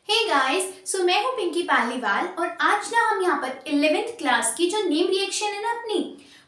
Hey guys, सो मैं हूं पिंकी पालीवाल और आज ना हम यहाँ पर 11th क्लास की जो नेम रिएक्शन है ना अपनी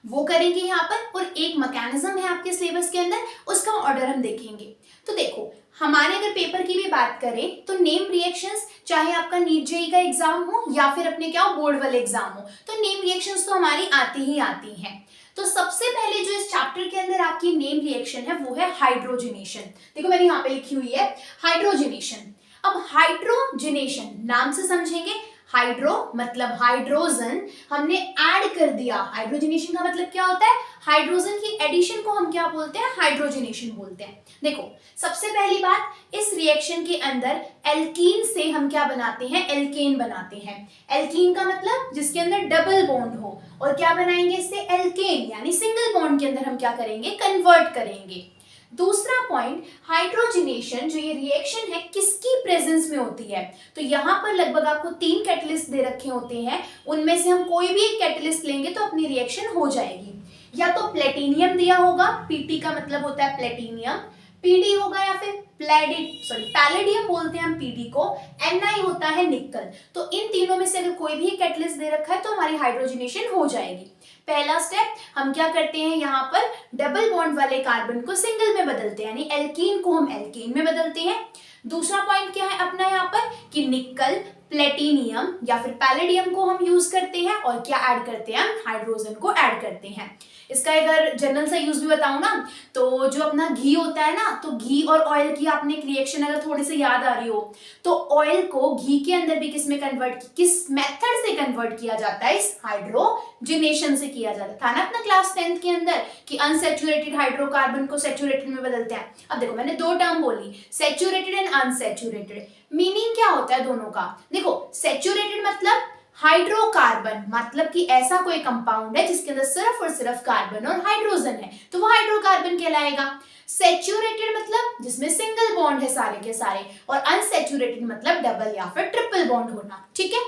वो करेंगे यहाँ पर। और एक मैकेनिज्म है आपके सिलेबस के अंदर, उसका ऑर्डर हम देखेंगे। तो देखो, हमारे अगर पेपर की भी बात करें तो नेम रिएक्शंस चाहे आपका नीट जेईई का एग्जाम हो या फिर अपने क्या बोर्ड वाले एग्जाम हो, तो नेम रिएक्शंस तो हमारी आती ही आती हैं। तो सबसे पहले जो इस चैप्टर के अंदर आपकी नेम रिएक्शन है वो है हाइड्रोजनेशन। देखो मैंने यहाँ पे लिखी हुई है हाइड्रोजनेशन। अब हाइड्रोजनेशन नाम से समझेंगे, हाइड्रो मतलब हाइड्रोजन हमने ऐड कर दिया। हाइड्रोजनेशन का मतलब क्या होता है? हाइड्रोजन की एडिशन को हम क्या बोलते हैं? हाइड्रोजनेशन बोलते हैं। देखो, सबसे पहली बात, इस रिएक्शन के अंदर एल्कीन से हम क्या बनाते हैं? एल्केन बनाते हैं। एल्कीन का मतलब जिसके अंदर डबल बॉन्ड हो, और क्या बनाएंगे इससे? एल्केन, यानी सिंगल बॉन्ड के अंदर हम क्या करेंगे? कन्वर्ट करेंगे। दूसरा पॉइंट, हाइड्रोजनेशन जो ये रिएक्शन है किसकी प्रेजेंस में होती है? तो यहाँ पर लगभग आपको 3 कैटलिस्ट दे रखे होते हैं, उनमें से हम कोई भी एक कैटलिस्ट लेंगे तो अपनी रिएक्शन हो जाएगी। या तो प्लेटिनियम दिया होगा, पीटी का मतलब होता है प्लेटिनियम, पीडी होगा, या फिर पैलेडियम बोलते हैं हम पीडी को, एनआई होता है निकल। तो इन तीनों में से अगर कोई भी कैटलिस्ट दे रखा है तो हमारी हाइड्रोजनेशन हो जाएगी। पहला स्टेप हम क्या करते हैं, यहाँ पर डबल बॉन्ड वाले कार्बन को सिंगल में बदलते हैं, यानी एल्कीन को हम एल्केन में बदलते हैं। दूसरा पॉइंट क्या है अपना यहाँ पर कि निकल, प्लेटिनियम या फिर पैलेडियम को हम यूज करते हैं, और क्या ऐड करते हैं? हम हाइड्रोजन को ऐड करते हैं। इसका अगर जनरल सा यूज भी बताऊं ना, तो जो अपना घी होता है ना, तो घी और ऑयल की आपने एक रिएक्शन अगर थोड़ी सी याद आ रही हो, तो ऑयल को घी के अंदर भी किस में कन्वर्ट, किस मेथड से कन्वर्ट किया जाता है? इस हाइड्रोजनेशन से किया जाता था ना अपना क्लास 10th के अंदर, कि अनसैचुरेटेड हाइड्रोकार्बन को सैचुरेटेड में बदलते हैं। अब देखो, मैंने 2 टर्म बोली, सैचुरेटेड एंड अनसैचुरेटेड। मीनिंग क्या होता है दोनों का? देखो, सैचुरेटेड मतलब हाइड्रोकार्बन, मतलब कि ऐसा कोई कंपाउंड है जिसके अंदर सिर्फ और सिर्फ कार्बन और हाइड्रोजन है, तो वो हाइड्रोकार्बन कहलाएगा। सैचुरेटेड मतलब जिसमें सिंगल बॉन्ड है सारे के सारे, और अनसैचुरेटेड मतलब डबल या फिर ट्रिपल बॉन्ड होना। ठीक है,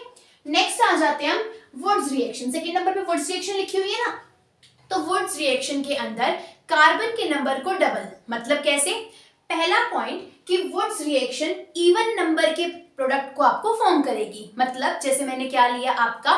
नेक्स्ट आ जाते हैं हम वुड्स रिएक्शन। सेकेंड नंबर पे वुड्स रिएक्शन लिखी हुई है ना, तो वुड्स रिएक्शन के अंदर कार्बन के नंबर को डबल, मतलब कैसे? पहला पॉइंट कि वुड्स रिएक्शन इवन नंबर के प्रोडक्ट को आपको फॉर्म करेगी। मतलब जैसे मैंने क्या लिया, आपका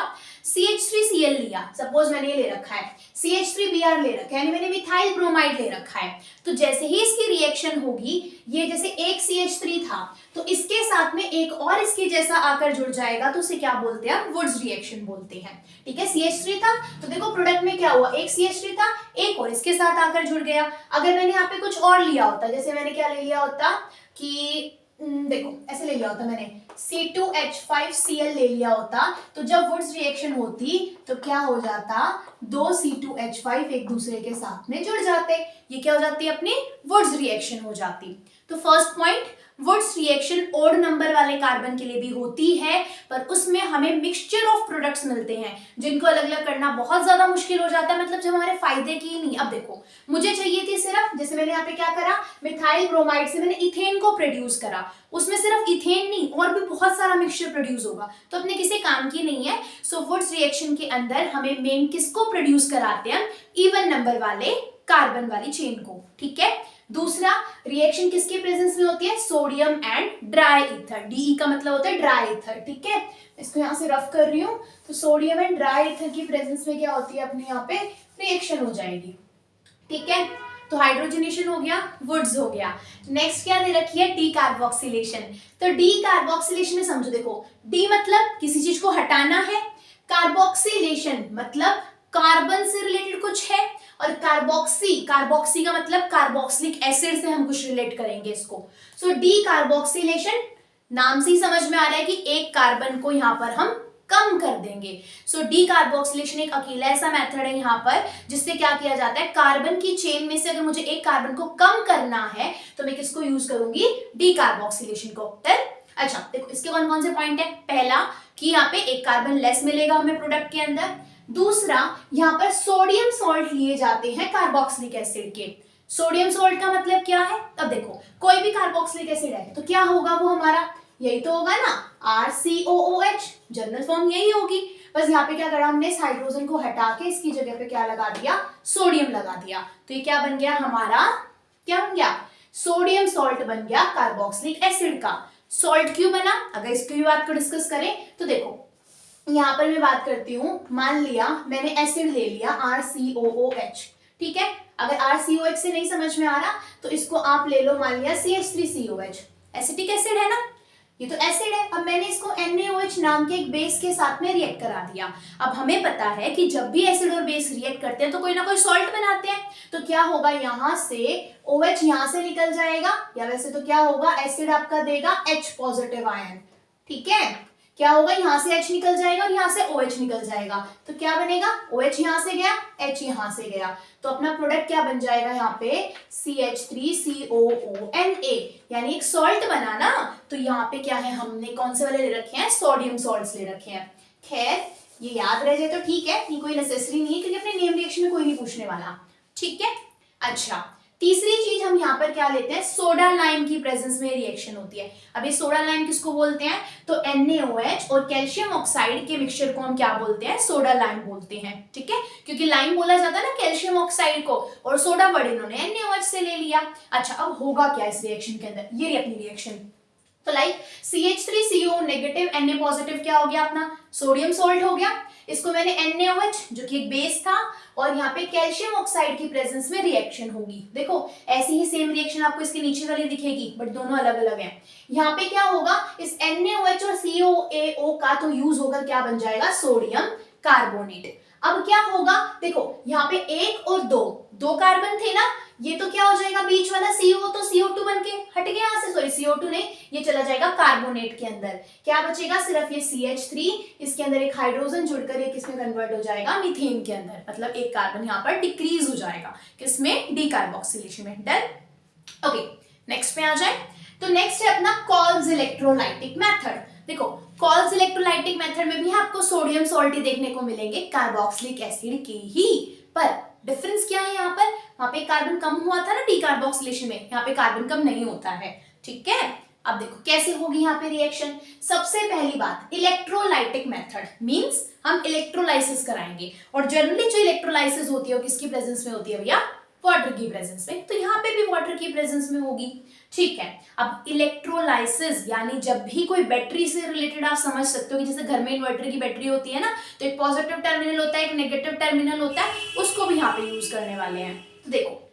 CH3Cl लिया, सपोज मैंने ये ले रखा है, CH3Br ले रखा है, यानी मैंने मिथाइल ब्रोमाइड ले रखा है। तो जैसे ही इसकी रिएक्शन होगी, ये जैसे एक CH3 था, तो इसके साथ में एक और इसके जैसा आकर जुड़ जाएगा, तो उसे क्या बोलते हैं? हम वुड्स रिएक्शन बोलते हैं। ठीक है, CH3 था, तो देखो प्रोडक्ट में क्या हुआ, एक CH3 था, एक और इसके साथ आकर जुड़ गया। अगर मैंने यहाँ पे कुछ और लिया होता, जैसे मैंने क्या ले लिया होता कि देखो ऐसे ले लिया होता मैंने, C2H5Cl ले लिया होता, तो जब वुड्स रिएक्शन होती तो क्या हो जाता? 2 C2H5 एक दूसरे के साथ में जुड़ जाते, ये क्या हो जाती है? अपनी वुड्स रिएक्शन हो जाती। तो first point, Wurtz reaction odd number वाले कार्बन के लिए भी होती है, पर उसमें हमें मिक्सचर ऑफ प्रोडक्ट्स मिलते हैं जिनको अलग अलग करना बहुत ज्यादा मुश्किल हो जाता है, मतलब जो हमारे फायदे की ही नहीं। अब देखो, मुझे चाहिए थी सिर्फ, जैसे मैंने यहाँ पे क्या करा, मिथाइल ब्रोमाइड से मैंने इथेन को प्रोड्यूस करा, उसमें सिर्फ इथेन नहीं और भी बहुत सारा मिक्सचर प्रोड्यूस होगा, तो अपने किसी काम की नहीं है। सो वुड्स रिएक्शन के अंदर हमें मेन किसको प्रोड्यूस कराते हैं? इवन नंबर वाले कार्बन वाली चेन को। ठीक है, दूसरा रिएक्शन किसके प्रेजेंस में होती है? Sodium and dry ether, DE का मतलब होता है ड्राई ईथर। ठीक है, इसको यहां से रफ कर रही हूं, तो सोडियम एंड ड्राई ईथर की प्रेजेंस में क्या होती है? अपने यहाँ पे रिएक्शन हो जाएगी। ठीक है, तो हाइड्रोजनेशन हो गया, वुड्स हो गया। नेक्स्ट क्या दे रखी है? D carboxylation. तो डी कार्बोक्सिलेशन में समझो, देखो डी मतलब किसी चीज को हटाना है, कार्बोक्सिलेशन मतलब कार्बन से रिलेटेड कुछ है, और कार्बोक्सी का मतलब कार्बोक्सिलिक एसिड से हम कुछ रिलेट करेंगे इसको। सो डी कार्बोक्सिलेशन नाम से ही समझ में आ रहा है कि एक कार्बन को यहाँ पर हम कम कर देंगे। सो डी कार्बोक्सिलेशन एक अकेला ऐसा मेथड है यहाँ पर जिससे क्या किया जाता है, कार्बन की चेन में से अगर मुझे एक कार्बन को कम करना है तो मैं किसको यूज करूंगी? डी कार्बोक्सिलेशन को। अच्छा देखो, इसके कौन कौन से पॉइंट है? पहला कि यहाँ पे एक कार्बन लेस मिलेगा हमें प्रोडक्ट के अंदर। दूसरा, यहाँ पर सोडियम सॉल्ट लिए जाते हैं कार्बोक्सिलिक एसिड के। सोडियम सॉल्ट का मतलब क्या है? अब देखो, कोई भी कार्बोक्सिलिक एसिड है तो क्या होगा वो हमारा? यही तो होगा ना, RCOOH, जनरल फॉर्म यही होगी। बस यहाँ पे क्या करा हमने, इस हाइड्रोजन को हटा के इसकी जगह पे क्या लगा दिया? सोडियम लगा दिया। तो ये क्या बन गया हमारा? क्या बन गया? सोडियम सॉल्ट बन गया कार्बोक्सिलिक एसिड का। सॉल्ट क्यों बना, अगर इसकी बात को डिस्कस करें तो देखो यहाँ पर मैं बात करती हूँ, मान लिया मैंने एसिड ले लिया RCOOH, ठीक है। अगर RCOH से नहीं समझ में आ रहा तो इसको आप ले लो, मान लिया CH3COH, एसिटिक एसिड है ना, ये तो एसिड है। अब मैंने इसको NaOH नाम के एक बेस के साथ में रिएक्ट करा दिया। अब हमें पता है कि जब भी एसिड और बेस रिएक्ट करते हैं तो कोई ना कोई सॉल्ट बनाते हैं, तो क्या होगा, यहाँ से OH यहाँ से निकल जाएगा, या वैसे तो क्या होगा, एसिड आपका देगा H पॉजिटिव आयन, ठीक है। क्या होगा, यहाँ से H निकल जाएगा और यहाँ से OH निकल जाएगा, तो क्या बनेगा, OH यहाँ से गया, H यहाँ से गया, तो अपना प्रोडक्ट क्या बन जाएगा यहाँ पे, CH3COONA, यानी एक सॉल्ट बना ना। तो यहाँ पे क्या है, हमने कौन से वाले ले रखे हैं, सोडियम सॉल्ट्स ले रखे हैं। खैर ये याद रह जाए तो ठीक है, ये कोई नेसेसरी नहीं है क्योंकि अपने नेम रिएक्शन में कोई नहीं पूछने वाला, ठीक है। अच्छा, तीसरी चीज हम यहाँ पर क्या लेते हैं, सोडा लाइम की प्रेजेंस में रिएक्शन होती है। अब ये सोडा लाइम किसको बोलते हैं, तो NaOH और कैल्शियम ऑक्साइड के मिक्सचर को हम क्या बोलते हैं, सोडा लाइम बोलते हैं, ठीक है। क्योंकि लाइम बोला जाता है ना कैल्शियम ऑक्साइड को, और सोडा वर्ड इन्होंने NaOH से ले लिया। अच्छा, अब होगा क्या इस रिएक्शन के अंदर, ये अपनी रिएक्शन, तो like CH3CO negative Na positive क्या हो गया, अपना सोडियम सॉल्ट हो गया। इसको मैंने NaOH जो कि एक बेस था, और यहाँ पे कैल्शियम ऑक्साइड की प्रेजेंस में रिएक्शन होगी। देखो ऐसी ही सेम रिएक्शन आपको इसके नीचे वाली दिखेगी, बट दोनों अलग अलग हैं। यहाँ पे क्या होगा, इस NaOH और COAO का तो यूज होकर क्या बन जाएगा, सोडियम कार्बोनेट। अब क्या होगा, देखो यहाँ पे 1 और 2 कार्बन थे ना, ये तो क्या हो जाएगा, बीच वाला CO तो CO2 बन के हट गया यहाँ से, सॉरी CO2 नहीं, ये चला जाएगा कार्बोनेट के अंदर। क्या बचेगा, सिर्फ ये CH3, इसके अंदर एक हाइड्रोजन जुड़कर ये किसमें कन्वर्ट हो जाएगा, मीथेन के अंदर, मतलब एक कार्बन यहाँ पर डिक्रीज हो जाएगा, किसमें, डीकार्बोक्सिलेशन में। डन, ओके, नेक्स्ट पे आ जाए। तो नेक्स्ट है अपना कॉल्स इलेक्ट्रोलाइटिक मेथड। देखो कॉल्स इलेक्ट्रोलाइटिक मेथड में भी आपको सोडियम सॉल्ट ही देखने को मिलेंगे, कार्बोक्सिलिक एसिड के ही, पर डिफरेंस क्या है, यहाँ पर वहां पे कार्बन कम हुआ था ना डीकार्बोक्सिलेशन में, यहाँ पे कार्बन कम नहीं होता है, ठीक है। अब देखो कैसे होगी यहाँ पे रिएक्शन। सबसे पहली बात, इलेक्ट्रोलाइटिक मेथड मींस हम इलेक्ट्रोलाइसिस कराएंगे, और जनरली जो इलेक्ट्रोलाइसिस होती है वो किसकी प्रेजेंस में होती है भैया, वाटर की प्रेजेंस में, तो यहाँ पे भी वाटर की प्रेजेंस में होगी, ठीक है। अब इलेक्ट्रोलाइसिस यानी जब भी कोई बैटरी से रिलेटेड आप समझ सकते हो कि जैसे घर में इन्वर्टर की बैटरी होती है ना, तो एक पॉजिटिव टर्मिनल होता है, एक नेगेटिव टर्मिनल होता है, उसको भी यहाँ पे यूज करने वाले हैं। तो देखो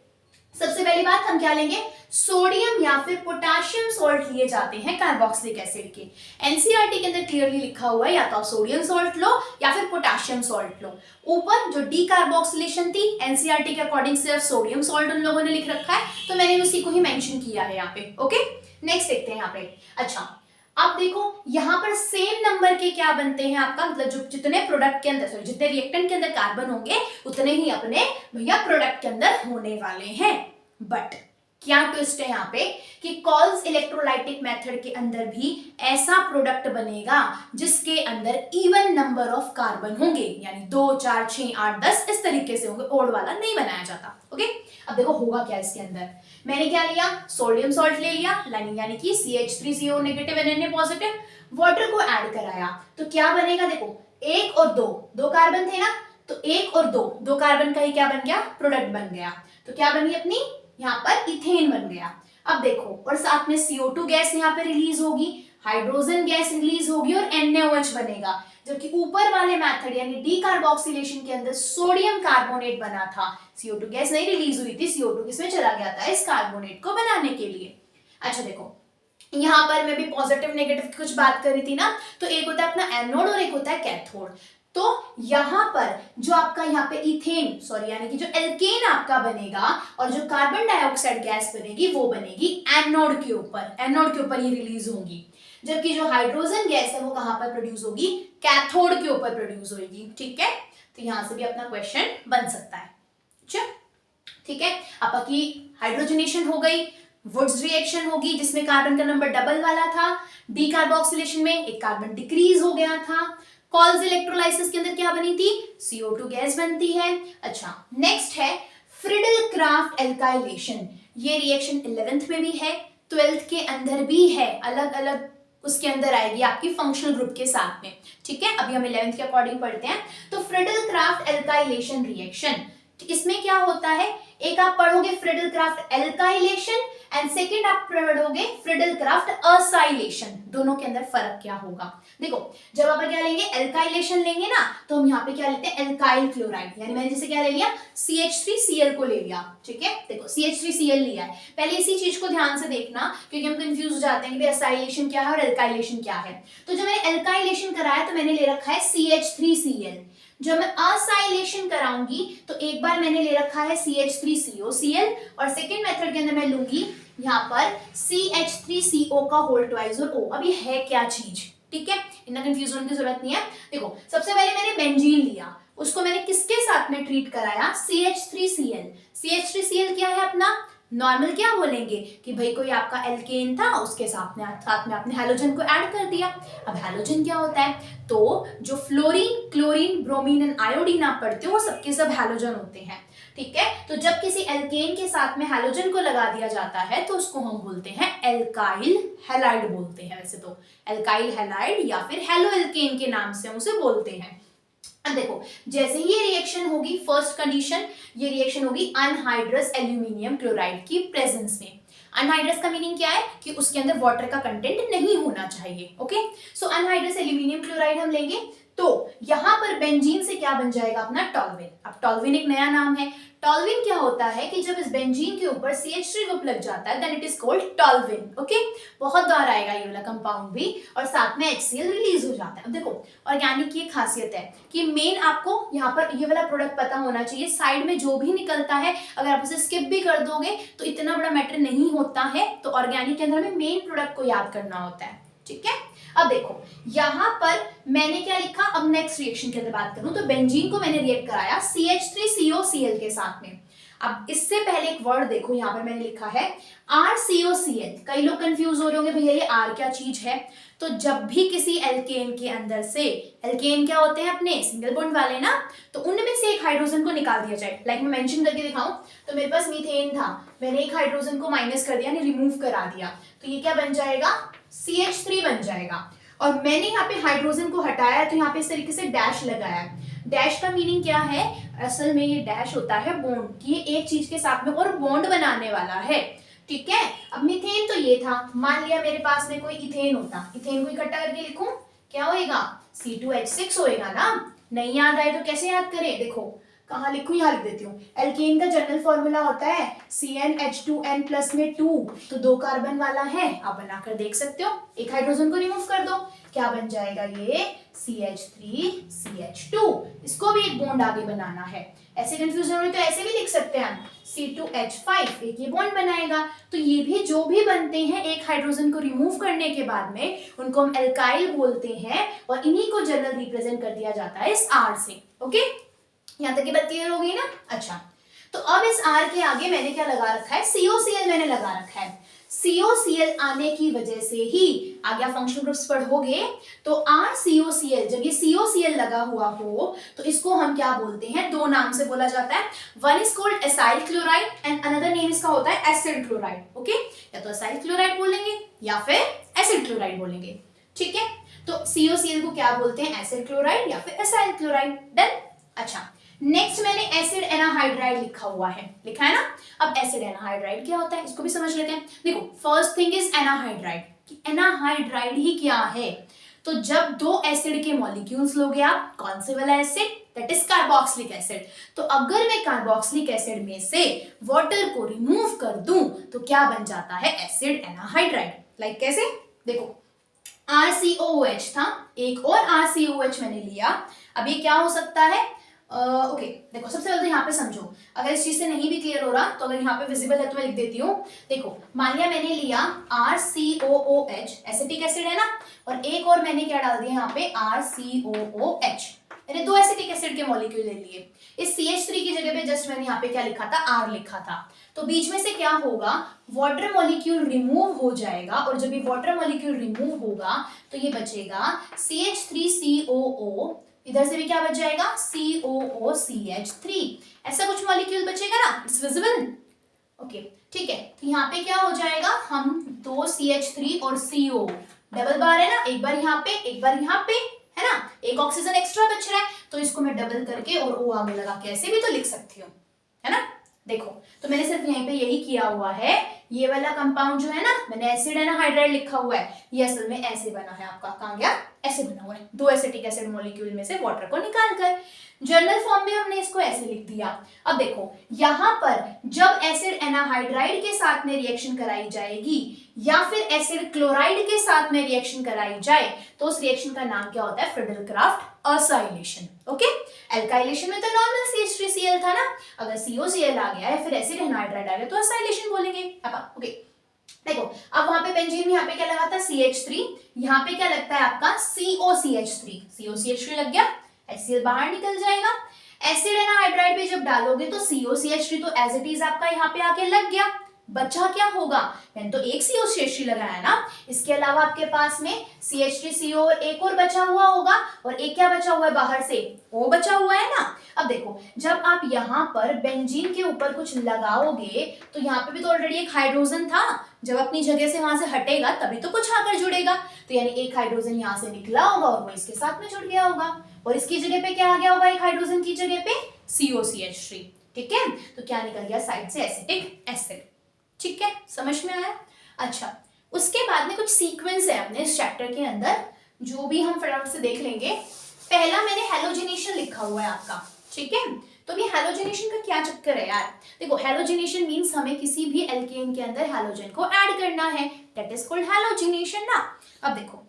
सबसे पहली बात हम क्या लेंगे, सोडियम या फिर पोटेशियम सॉल्ट लिए जाते हैं कार्बोक्सिलिक एसिड के। एनसीईआरटी के अंदर क्लियरली लिखा हुआ है, या तो आप सोडियम सॉल्ट लो या फिर पोटेशियम सॉल्ट लो। ऊपर जो डीकार्बोक्सिलेशन थी एनसीईआरटी के अकॉर्डिंग सिर्फ सोडियम सॉल्ट उन लोगों ने लिख रखा है, तो मैंने उसी को ही मेंशन किया है यहाँ पे। ओके, नेक्स्ट देखते हैं यहाँ पे। अच्छा अब देखो यहाँ पर सेम नंबर के क्या बनते हैं आपका, मतलब जो जितने प्रोडक्ट के अंदर, सॉरी जितने रिएक्टेंट के अंदर कार्बन होंगे उतने ही अपने भैया प्रोडक्ट के अंदर होने वाले हैं। बट क्या ट्विस्ट है यहाँ पे कि कॉल्स इलेक्ट्रोलाइटिक मेथड के अंदर भी ऐसा प्रोडक्ट बनेगा जिसके अंदर इवन नंबर ऑफ कार्बन होंगे, यानी 2 4 6 8 10 इस तरीके से होंगे, ओड वाला नहीं बनाया जाता। ओके, अब देखो होगा क्या इसके अंदर। मैंने क्या लिया, सोडियम सॉल्ट ले लिया, यानी कि CH3CO negative Na positive, water को ऐड कराया, तो क्या बनेगा, देखो 1 और 2 कार्बन थे ना, तो 1 और 2 कार्बन का ही क्या बन गया, प्रोडक्ट बन गया, तो क्या बनी अपनी यहाँ पर इथेन बन गया। अब देखो और साथ में CO2 गैस यहाँ पे रिलीज होगी, हाइड्रोजन गैस रिलीज होगी और NaOH बनेगा, जबकि ऊपर वाले मेथड यानी डीकार्बोक्सिलेशन के अंदर सोडियम कार्बोनेट बना था, CO2 गैस नहीं रिलीज हुई थी, CO2 किसमें चला गया था, इस कार्बोनेट को बनाने के लिए। अच्छा देखो यहाँ पर मैं भी पॉजिटिव नेगेटिव की कुछ बात करी थी ना, तो एक होता है अपना एनोड और एक होता है कैथोड। तो यहाँ पर जो आपका यहाँ पे इथेन सॉरी यानी कि जो एल्केन आपका बनेगा और जो कार्बन डाइऑक्साइड गैस बनेगी वो बनेगी एनोड के ऊपर ये रिलीज होगी, जबकि जो हाइड्रोजन गैस है वो कहाँ पर प्रोड्यूस होगी, कैथोड के ऊपर प्रोड्यूस होगी। ठीक है, तो यहाँ से भी अपना क्वेश्चन बन सकता है। ठीक है, आपकी हाइड्रोजनेशन हो गई, वुड्स रिएक्शन होगी जिसमें कार्बन का नंबर डबल वाला था, डीकार्बोक्सिलेशन में एक कार्बन डिक्रीज हो गया था, कॉल्स इलेक्ट्रोलाइसिस के अंदर क्या बनी थी, CO2 गैस बनती है। अच्छा नेक्स्ट है फ्रिडल क्राफ्ट एल्काइलेशन, ये रिएक्शन 11th में भी है, 12th के अंदर भी है, अलग अलग उसके अंदर आएगी आपकी फंक्शनल ग्रुप के साथ में। ठीक है, अभी हम 11th के अकॉर्डिंग पढ़ते हैं। तो फ्रिडल क्राफ्ट एल्काइलेशन रिएक्शन, इसमें क्या होता है, एक आप पढ़ोगे फ्रिडल-क्राफ्ट एल्काइलेशन एंड सेकंड आप पढ़ोगे फ्रिडल-क्राफ्ट असाइलेशन। दोनों के अंदर फर्क क्या होगा? देखो, जब आप क्या लेंगे, एल्काइलेशन लेंगे ना, तो हम यहाँ पे क्या लेते हैं, एल्काइल क्लोराइड, यानी मैंने जैसे क्या ले लिया, CH3Cl को ले लिया। ठीक है, देखो CH3Cl लिया है। पहले इसी चीज को ध्यान से देखना, क्योंकि हम कंफ्यूज हो जाते हैं कि भाई असाइलेशन क्या है और एल्काइलेशन क्या है। तो जब मैंने एल्काइलेशन कराया तो मैंने ले रखा है CH3Cl। जब मैं असाइलेशन कराऊंगी तो एक बार मैंने ले रखा है CH3COCl और सेकेंड मेथड के अंदर मैं लूंगी यहाँ पर CH3CO का होल ट्वाइस और O। अब ये है क्या चीज? ठीक है, इतना कंफ्यूज होने की जरूरत नहीं है। देखो, सबसे पहले मैंने बेंजीन लिया, उसको मैंने किसके साथ में ट्रीट कराया, CH3Cl। CH3Cl क्या है अपना नॉर्मल, क्या बोलेंगे कि भाई कोई आपका एल्केन था, उसके साथ में आपने हैलोजन को ऐड कर दिया। अब हैलोजन क्या होता है, तो जो fluorine, chlorine, bromine and iodine आप पढ़ते हो वो सबके सब हैलोजन होते हैं। ठीक है, तो जब किसी एल्केन के साथ में हैलोजन को लगा दिया जाता है तो उसको हम बोलते हैं एल्काइल हैलाइड बोलते हैं। वैसे तो एल्काइल हैलाइड या फिर हेलो एल्केन के नाम से हम उसे बोलते हैं। अब देखो, जैसे ही ये रिएक्शन होगी, फर्स्ट कंडीशन, ये रिएक्शन होगी अनहाइड्रस एल्यूमिनियम क्लोराइड की प्रेजेंस में। अनहाइड्रस का मीनिंग क्या है कि उसके अंदर वाटर का कंटेंट नहीं होना चाहिए। ओके, सो अनहाइड्रस एल्यूमिनियम क्लोराइड हम लेंगे, तो यहां पर बेंजीन से क्या बन जाएगा अपना टॉल्विन। अब टॉल्विन एक नया नाम है। टॉल्विन क्या होता है कि जब इस बेंजीन के ऊपर CH3 ग्रुप लग जाता है then it is called toluene. Okay, बहुत बार आएगा ये वाला कंपाउंड भी, और साथ में HCl रिलीज हो जाता है। अब देखो, ऑर्गेनिक की एक खासियत है कि मेन आपको यहाँ पर ये वाला प्रोडक्ट पता होना चाहिए। साइड में जो भी निकलता है अगर आप उसे स्किप भी कर दोगे तो इतना बड़ा मैटर नहीं होता है। तो ऑर्गेनिक के अंदर में मेन प्रोडक्ट को याद करना होता है। ठीक है, अब देखो यहां पर मैंने क्या लिखा, अब नेक्स्ट रिएक्शन की अगर बात करूं तो बेंजीन को मैंने रिएक्ट कराया CH3COCl के साथ में। अब इससे पहले एक वर्ड देखो, यहां पर मैंने लिखा है RCOCl। कई लोग कंफ्यूज हो रहे होंगे भैया ये R क्या चीज है। तो जब भी किसी एल्केन के अंदर से, एल्केन क्या होते हैं अपने सिंगल बॉन्ड वाले ना, तो उनमें से एक हाइड्रोजन को निकाल दिया जाए। लाइक मैं मेंशन करके दिखाऊं तो मेरे पास मीथेन था, मैंने एक हाइड्रोजन को माइनस कर दिया, रिमूव करा दिया, तो ये क्या बन जाएगा, CH3 बन जाएगा। और मैंने यहाँ पे हाइड्रोजन को हटाया तो यहाँ पे इस तरीके से डैश लगाया। डैश का मीनिंग क्या है, असल में ये डैश होता है बॉन्ड, कि ये एक चीज के साथ में और बॉन्ड बनाने वाला है। ठीक है, अब मीथेन तो ये था, मान लिया मेरे पास में कोई इथेन होता, इथेन को इकट्ठा करके लिखूं, क्या होएगा, C2H6 होएगा ना। नहीं याद आए तो कैसे याद करें, देखो कहाँ लिखूं, यहाँ लिख देती हूँ। एल्केन का जनरल फॉर्मूला होता है CnH2n प्लस में 2, तो 2 कार्बन वाला है, आप बनाकर देख सकते हो। एक हाइड्रोजन को रिमूव कर दो, क्या बन जाएगा ये CH3CH2। इसको भी एक बॉन्ड आगे बनाना है। ऐसे कंफ्यूजन हो रही तो ऐसे भी लिख सकते हैं हम C2H5, एक ये बॉन्ड बनाएगा। तो ये भी जो भी बनते हैं एक हाइड्रोजन को रिमूव करने के बाद में उनको हम एल्काइल बोलते हैं, और इन्हीं को जनरल रिप्रेजेंट कर दिया जाता है इस R से। ओके, यहाँ तक की बात क्लियर हो गई ना। अच्छा, तो अब इस R के आगे मैंने क्या लगा रखा है, COCl मैंने लगा रखा है। COCl आने की वजह से ही आगे आप फंक्शनल ग्रुप्स पढ़ोगे तो RCOCl, जब ये COCl लगा हुआ हो तो इसको हम क्या बोलते हैं, 2 नाम से बोला जाता है। One is called acyl chloride and another name इसका होता है एसिड क्लोराइड। ओके, या तो एसाइल क्लोराइड बोलेंगे या फिर एसिड क्लोराइड बोलेंगे। ठीक है, तो COCl को क्या बोलते हैं, एसिड क्लोराइड या फिर एसाइल क्लोराइड। डन। अच्छा, नेक्स्ट मैंने एसिड एनाहाइड्राइड लिखा हुआ है, लिखा है ना। अब एसिड एनाहाइड्राइड क्या होता है इसको भी समझ लेते हैं। देखो, फर्स्ट थिंग इज एनाहाइड्राइड, कि एनाहाइड्राइड ही क्या है। तो जब 2 एसिड के मॉलिक्यूल्स लोगे आप, कौन से वाला acid, that is carboxylic acid. तो अगर मैं कार्बोक्सिलिक एसिड में से वाटर को रिमूव कर दूं तो क्या बन जाता है, एसिड एनाहाइड्राइड। लाइक कैसे, देखो RCOOH था, एक और RCOH मैंने लिया। अब ये क्या हो सकता है, ओके देखो, सबसे पहले तो यहाँ पे समझो, अगर इस चीज से नहीं भी क्लियर हो रहा तो अगर यहाँ पे विजिबल है तो मैं लिख देती हूँ। देखो, मान लिया मैंने लिया RCOOH, एसिटिक एसिड है ना, और एक और मैंने क्या डाल दिया यहाँ पे RCOOH। मैंने 2 एसिटिक एसिड के मॉलिक्यूल ले लिए। इस CH3 की जगह पे जस्ट मैंने यहाँ पे क्या लिखा था, R लिखा था। तो बीच में से क्या होगा, वाटर मॉलिक्यूल रिमूव हो जाएगा, और जब ये वाटर मॉलिक्यूल रिमूव होगा तो ये बचेगा CH3COO, इधर से भी क्या बच जाएगा, COOCH3। ऐसा कुछ मॉलिक्यूल बचेगा ना, इट्स विजिबल। ओके, ठीक है, तो यहाँ पे क्या हो जाएगा, हम 2 CH3 और CO, डबल बार है ना, एक बार यहाँ पे एक बार यहाँ पे, है ना, एक ऑक्सीजन एक्स्ट्रा बच रहा है, तो इसको मैं डबल करके और O आगे लगा के ऐसे भी तो लिख सकती हूँ, है ना। देखो तो मैंने सिर्फ यहीं पे यही किया हुआ है, ये वाला कंपाउंड जो है ना, मैंने एसिड एनाहाइड्राइड लिखा हुआ है, ये असल में ऐसे बना है आपका, कहाँ गया, ऐसे बना हुआ है, 2 एसिटिक एसिड मॉलिक्यूल में से वाटर को निकाल कर। जनरल फॉर्म में हमने इसको ऐसे लिख दिया। अब देखो यहाँ पर जब एसिड एनाहाइड्राइड के साथ में रिएक्शन कराई जाएगी या फिर एसिड क्लोराइड के साथ में रिएक्शन कराई जाए तो उस रिएक्शन का नाम क्या होता है, फ्रिडल-क्राफ्ट असाइलेशन। ओके, एल्काइलेशन में तो नॉर्मल CH3Cl था ना, अगर COCl आ गया है फिर एसिड एनाहाइड्राइड आ गया तो असाइलेशन बोलेंगे। ओके देखो अब वहां पे बेंजीन में यहाँ पे क्या लगा था CH3, यहाँ पे क्या लगता है आपका COCH3, COCH3 लग गया, HCl बाहर निकल जाएगा। एसिड एनाहाइड्राइड पे जब डालोगे तो COCH3 तो एज इट इज आपका यहाँ पे आके लग गया, बचा क्या होगा, मैंने तो एक COCH3 लगाया ना, इसके अलावा आपके पास में CH3CO और एक और बचा हुआ होगा, और एक क्या बचा हुआ है बाहर से, O बचा हुआ है ना। अब देखो जब आप यहाँ पर बेंजीन के ऊपर कुछ लगाओगे तो यहाँ पे भी तो ऑलरेडी एक हाइड्रोजन था, जब अपनी जगह से वहां से हटेगा तभी तो कुछ आकर जुड़ेगा, तो यानी एक हाइड्रोजन यहाँ से निकला होगा और वो इसके साथ में जुड़ गया होगा, और इसकी जगह पे क्या आ गया होगा, एक हाइड्रोजन की जगह पे COCH3। ठीक है, तो क्या निकल गया साइड से, एसिटिक एसिड। ठीक है, समझ में आया। अच्छा उसके बाद में कुछ सीक्वेंस है अपने इस चैप्टर के अंदर जो भी हम फटाफट से देख लेंगे। पहला मैंने हैलोजिनेशन लिखा हुआ है आपका, ठीक है, तो ये हैलोजिनेशन का क्या चक्कर है यार, देखो हैलोजिनेशन मींस हमें किसी भी एल्केन के अंदर हैलोजन को ऐड करना है, दैट इज कॉल्ड हैलोजिनेशन ना। अब देखो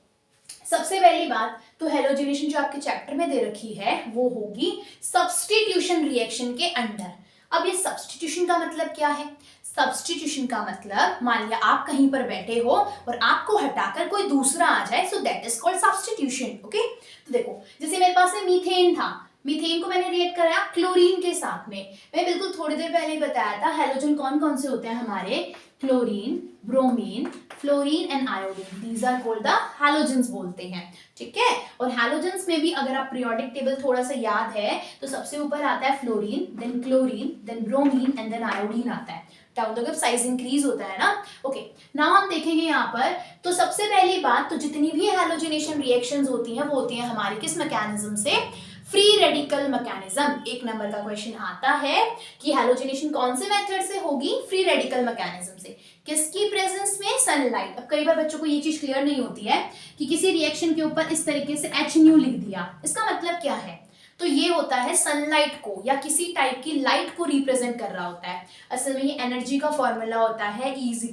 सबसे पहली बात तो हैलोजिनेशन जो आपके चैप्टर में दे रखी है वो होगी सब्स्टिट्यूशन रिएक्शन के अंडर। अब ये सब्स्टिट्यूशन का मतलब क्या है, सब्स्टिट्यूशन का मतलब मान लिया आप कहीं पर बैठे हो और आपको हटाकर कोई दूसरा आ जाए, so that is called substitution. Okay, तो देखो जैसे मेरे पास में मीथेन था, मीथेन को मैंने रिएक्ट कराया क्लोरीन के साथ में, मैं बिल्कुल थोड़ी देर पहले बताया था हैलोजन कौन कौन से होते हैं हमारे, chlorine, bromine, fluorine and iodine, these are called the halogens बोलते हैं। ठीक है, और हैलोजेंस में भी अगर आप पीरियोडिक टेबल थोड़ा सा याद है तो सबसे ऊपर आता है fluorine, then chlorine, then bromine and then iodine आता है, डाउन साइज इंक्रीज होता है ना। ओके, नाउ हम देखेंगे यहाँ पर, तो सबसे पहली बात तो जितनी भी हैलोजिनेशन रिएक्शंस होती हैं वो होती हैं हमारे किस मैकेनिज्म से, फ्री रेडिकल मैकेनिज्म। एक नंबर का क्वेश्चन आता है कि हैलोजिनेशन कौन से मेथड से होगी, फ्री रेडिकल मैकेनिज्म से, किसकी प्रेजेंस में, सनलाइट। अब कई बार बच्चों को ये चीज क्लियर नहीं होती है कि किसी रिएक्शन के ऊपर इस तरीके से HNu लिख दिया, इसका मतलब क्या है, तो ये होता है सनलाइट को या किसी टाइप की लाइट को रिप्रेजेंट कर रहा होता है। असल में ये एनर्जी का फॉर्मूला होता है E =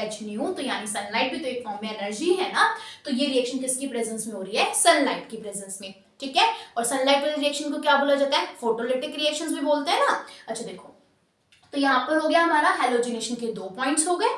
HNu, तो यानी सनलाइट भी तो एक फॉर्म में एनर्जी है ना, तो ये रिएक्शन किसकी प्रेजेंस में हो रही है, सनलाइट की प्रेजेंस में। ठीक है, और सनलाइट वाले रिएक्शन को क्या बोला जाता है, फोटोलिटिक रिएक्शंस भी बोलते हैं ना। अच्छा देखो तो यहाँ पर हो गया हमारा हैलोजिनेशन के 2 पॉइंट्स हो गए।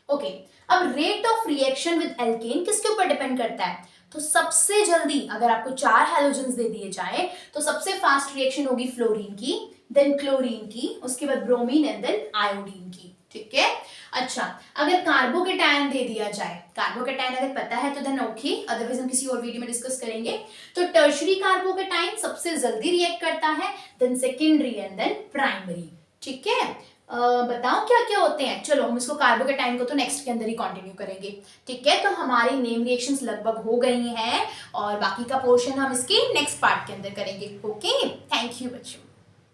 ओके, अब rate of reaction with alkane किसके ऊपर डिपेंड करता है, तो सबसे जल्दी अगर आपको 4 हैलोजेंस दे दिए जाए तो सबसे फास्ट रिएक्शन होगी फ्लोरीन की, देन क्लोरीन की, उसके बाद ब्रोमीन एंड देन आयोडीन की। ठीक है, अच्छा अगर कार्बोकेटायन दे दिया जाए, कार्बोकेटायन अगर पता है तो देन ओके, अदरवाइज हम किसी और वीडियो में डिस्कस करेंगे। तो टर्शरी कार्बोकेटायन सबसे जल्दी रिएक्ट करता है, then secondary and then primary. ठीक है, बताओ क्या क्या होते हैं, चलो हम इसको कार्बोकेटायन को तो नेक्स्ट के अंदर ही कंटिन्यू करेंगे। ठीक है, तो हमारी नेम रिएक्शंस लगभग हो गई हैं और बाकी का पोर्शन हम इसके नेक्स्ट पार्ट के अंदर करेंगे। ओके, थैंक यू बच्चों।